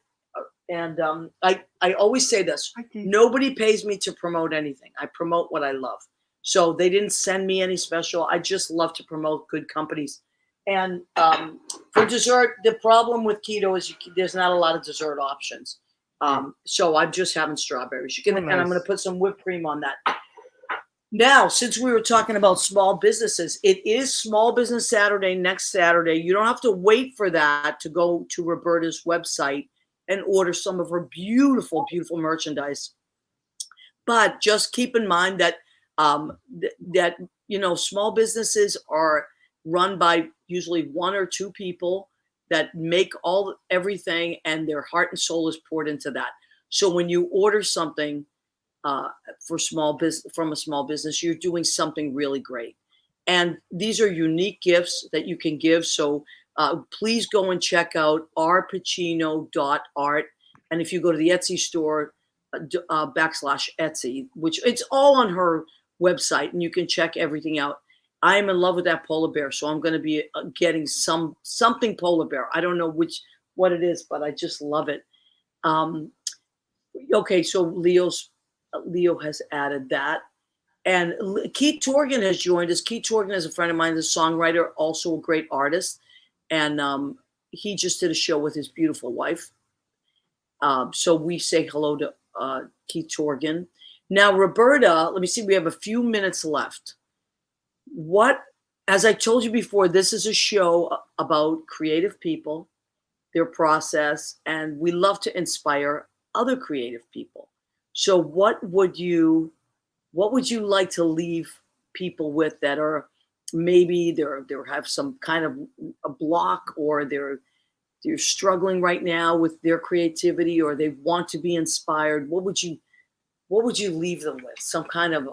And I always say this, nobody pays me to promote anything. I promote what I love. So they didn't send me any special. I just love to promote good companies. And for dessert, the problem with keto is there's not a lot of dessert options. So I'm just having strawberries. You can, and I'm going to put some whipped cream on that. Now, since we were talking about small businesses, it is Small Business Saturday next Saturday. You don't have to wait for that to go to Roberta's website and order some of her beautiful, beautiful merchandise. But just keep in mind that that small businesses are run by usually one or two people that make everything, and their heart and soul is poured into that. So when you order something from a small business, you're doing something really great. And these are unique gifts that you can give. So please go and check out rpacino.art. And if you go to the Etsy store, /Etsy, which it's all on her website, and you can check everything out. I am in love with that polar bear, so I'm going to be getting something polar bear. I don't know what it is, but I just love it. Okay, so Leo has added that. And Keith Torgan has joined us. Keith Torgan is a friend of mine, the songwriter, also a great artist. And he just did a show with his beautiful wife. So we say hello to Keith Torgan. Now, Roberta, let me see. We have a few minutes left. As I told you before, this is a show about creative people, their process, and we love to inspire other creative people. So what would you like to leave people with that are maybe they have some kind of a block, or they're struggling right now with their creativity, or they want to be inspired? What would you leave them with? Some kind of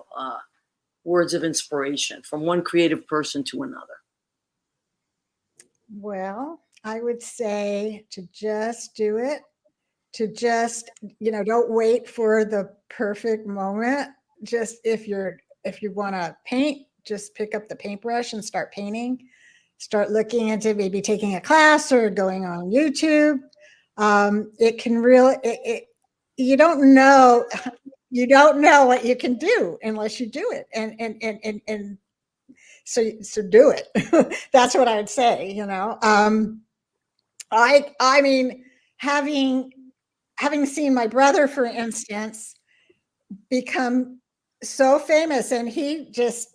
words of inspiration from one creative person to another. Well, I would say to just do it, to just, don't wait for the perfect moment. Just if you want to paint, just pick up the paintbrush and start painting. Start looking into maybe taking a class or going on YouTube. It can really, you don't know what you can do unless you do it. And so do it. That's what I would say, I mean, having seen my brother, for instance, become so famous, and he just,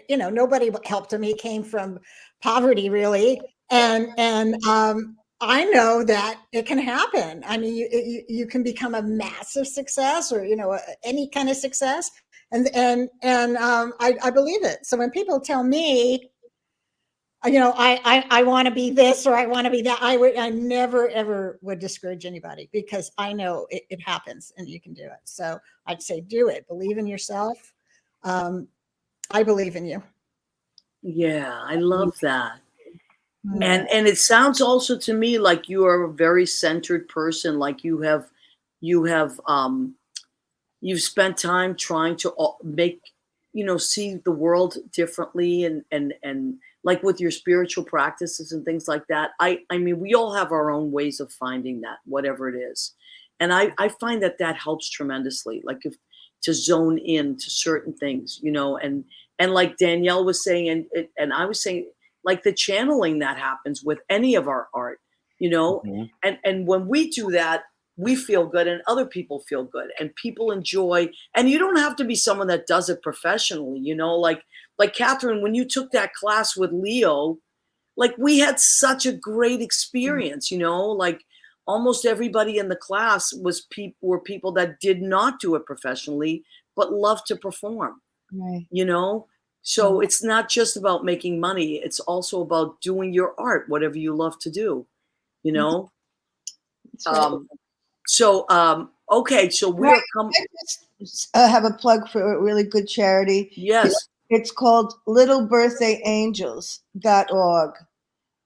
nobody helped him. He came from poverty, really. And I know that it can happen. I mean, you can become a massive success, or, any kind of success. And I believe it. So when people tell me, I want to be this or I want to be that. I never ever would discourage anybody because I know it happens and you can do it. So I'd say do it. Believe in yourself. I believe in you. Yeah, I love that. Yeah. And it sounds also to me like you are a very centered person. Like you've spent time trying to make, see the world differently and like with your spiritual practices and things like that. I mean, we all have our own ways of finding that, whatever it is. And I find that helps tremendously. Like if to zone in to certain things, and like Danielle was saying, and I was saying, like the channeling that happens with any of our art, Mhm. and when we do that, we feel good and other people feel good and people enjoy. And you don't have to be someone that does it professionally, like Catherine, when you took that class with Leo, like we had such a great experience, like almost everybody in the class were people that did not do it professionally but love to perform, Right. so it's not just about making money, it's also about doing your art, whatever you love to do, you know That's right. okay, so we Right. are coming. I just have a plug for a really good charity. Yes. It's called littlebirthdayangels.org.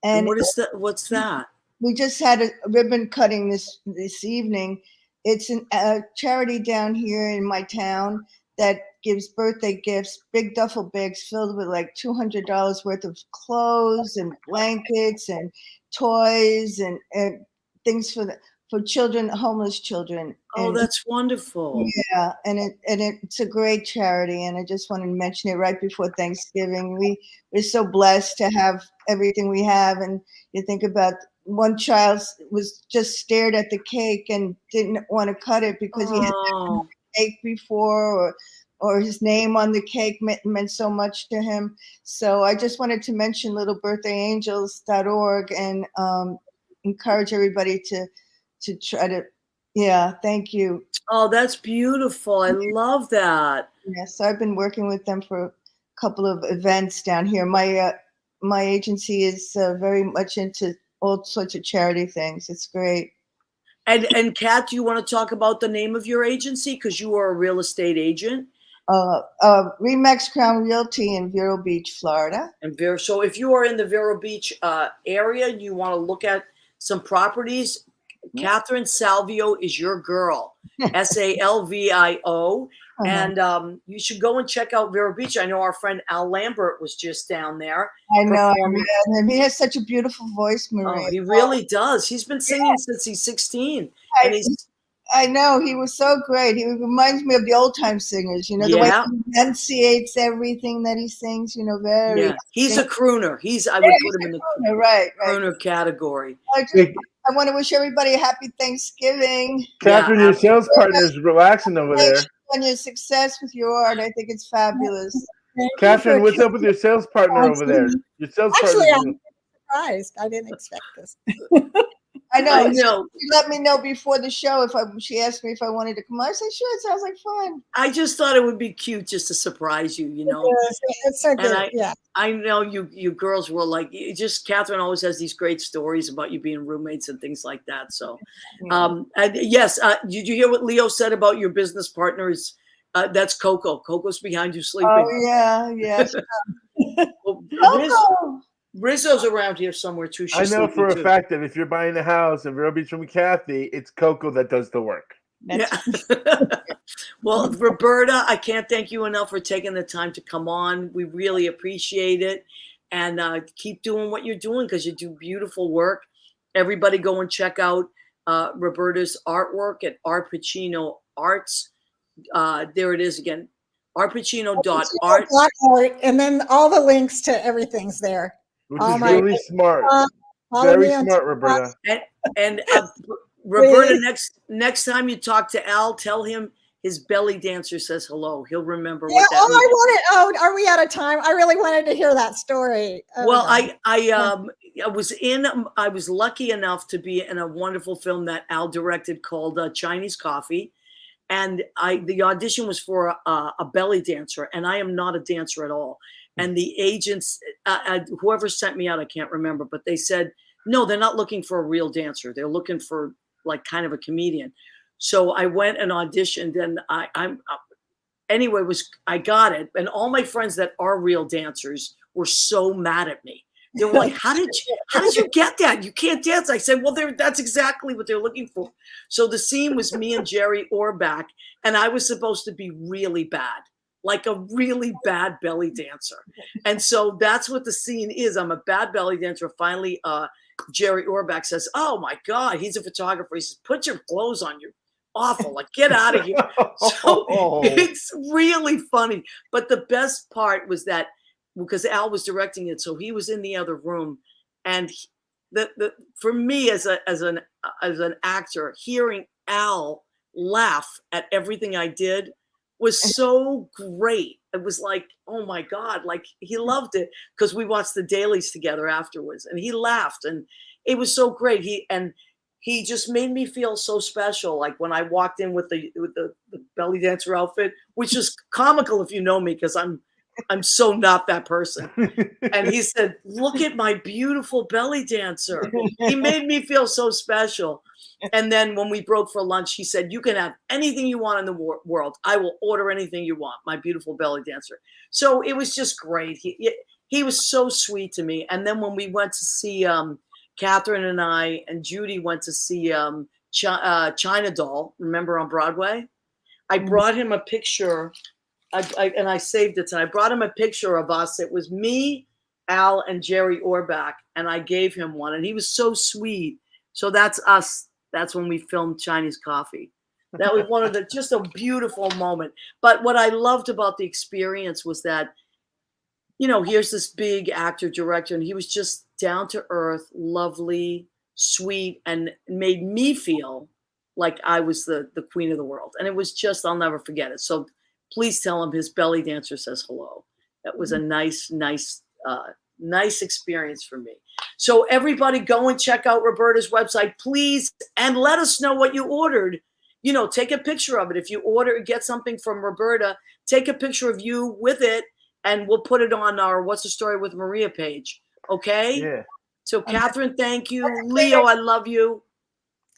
And And what's that? we just had a ribbon cutting this evening. It's a charity down here in my town that gives birthday gifts, big duffel bags filled with like $200 worth of clothes and blankets and toys and things for children, homeless children. Oh, And that's wonderful. yeah, and it's a great charity, and I just wanted to mention it right before Thanksgiving. We're so blessed to have everything we have, and you think about one child was just stared at the cake and didn't want to cut it because he had Oh, cake before, or his name on the cake meant so much to him. So I just wanted to mention littlebirthday.angels.org and encourage everybody to try to. Yeah, thank you. oh, that's beautiful. I love that. Yes, so I've been working with them for a couple of events down here. My agency is very much into all sorts of charity things. It's great. And Kat, do you want to talk about the name of your agency? Because you are a real estate agent. Remax Crown Realty in Vero Beach, Florida. And so if you are in the Vero Beach area, you want to look at some properties, Catherine Salvio is your girl, Salvio. And you should go and check out Vero Beach. I know our friend Al Lambert was just down there. I know. performing. And he has such a beautiful voice, Maria. Oh, he really does. He's been singing since he's 16. And I know, he was so great. He reminds me of the old time singers, the way Yeah. he enunciates everything that he sings, very. yeah, he's a crooner. I would put him in the Right. crooner category. I want to wish everybody a happy Thanksgiving. Catherine, Yeah, your sales partner is relaxing over there. On your success with your art. I think it's fabulous. Thank you Catherine, for what's up with your sales partner over there? Your sales Actually, partner. I'm surprised. I didn't expect this. I know. I know. She let me know before the show she asked me if I wanted to come. I said, sure, it sounds like fun. I just thought it would be cute just to surprise you, It's so good. And I know you girls were like, Catherine always has these great stories about you being roommates and things like that. So, and yes, did you hear what Leo said about your business partners? That's Coco. Coco's behind you sleeping. Oh yeah, yes. Well, Coco. Rizzo's around here somewhere too. I She's know for a sleeping, too. fact that if you're buying a house in Vero Beach from Kathy, it's Coco that does the work. Yeah. Well, Roberta, I can't thank you enough for taking the time to come on. We really appreciate it. And keep doing what you're doing because you do beautiful work. Everybody go and check out Roberta's artwork at Art Pacino Arts. There it is again, artpacino.art. And then all the links to everything's there. Which is really smart. Follow Very me on smart, TikTok. Roberta. And Roberta, next time you talk to Al, tell him his belly dancer says hello. He'll remember what that means. Are we out of time? I really wanted to hear that story. Well, I was lucky enough to be in a wonderful film that Al directed called Chinese Coffee. And the audition was for a belly dancer, and I am not a dancer at all. And the agents, whoever sent me out, I can't remember, but they said, no, they're not looking for a real dancer. They're looking for like kind of a comedian. So I went and auditioned, and anyway, I got it. And all my friends that are real dancers were so mad at me. They were like, how did you get that? You can't dance. I said, well, that's exactly what they're looking for. So the scene was me and Jerry Orbach, and I was supposed to be really bad, like a really bad belly dancer. And so that's what the scene is. I'm a bad belly dancer. Finally, Jerry Orbach says, oh my God, he's a photographer. He says, put your clothes on. You're awful. Like, get out of here. So it's really funny. But the best part was that, because Al was directing it, so he was in the other room, and for me as an actor, hearing Al laugh at everything I did was so great. It was like, oh my God, like he loved it, because we watched the dailies together afterwards, and he laughed, and it was so great. He just made me feel so special. Like when I walked in with the belly dancer outfit, which is comical if you know me, because I'm so not that person. And he said, look at my beautiful belly dancer. He made me feel so special. And then when we broke for lunch, he said, you can have anything you want in the world. I will order anything you want, my beautiful belly dancer. So it was just great. He was so sweet to me. And then when we went to see, Catherine and I and Judy went to see China Doll, remember, on Broadway? I brought him a picture. And I saved it. And I brought him a picture of us. It was me, Al, and Jerry Orbach. And I gave him one. And he was so sweet. So that's us. That's when we filmed Chinese Coffee. That was just a beautiful moment. But what I loved about the experience was that, here's this big actor, director, and he was just down to earth, lovely, sweet, and made me feel like I was the queen of the world. And it was just, I'll never forget it. So please tell him his belly dancer says hello. That was a nice experience for me. So everybody go and check out Roberta's website, please, and let us know what you ordered. Take a picture of it. If you get something from Roberta, take a picture of you with it, and we'll put it on our What's the Story with Maria page. Okay? Yeah. So Catherine, thank you. Leo, I love you.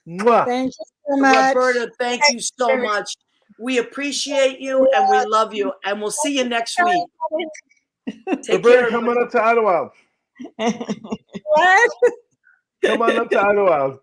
Mwah. Thank you so much. Roberta, thank you so much. We appreciate you and we love you, and we'll see you next week. Take Roberta, care. come on up to Idyllwild. What? Come on up to Idyllwild.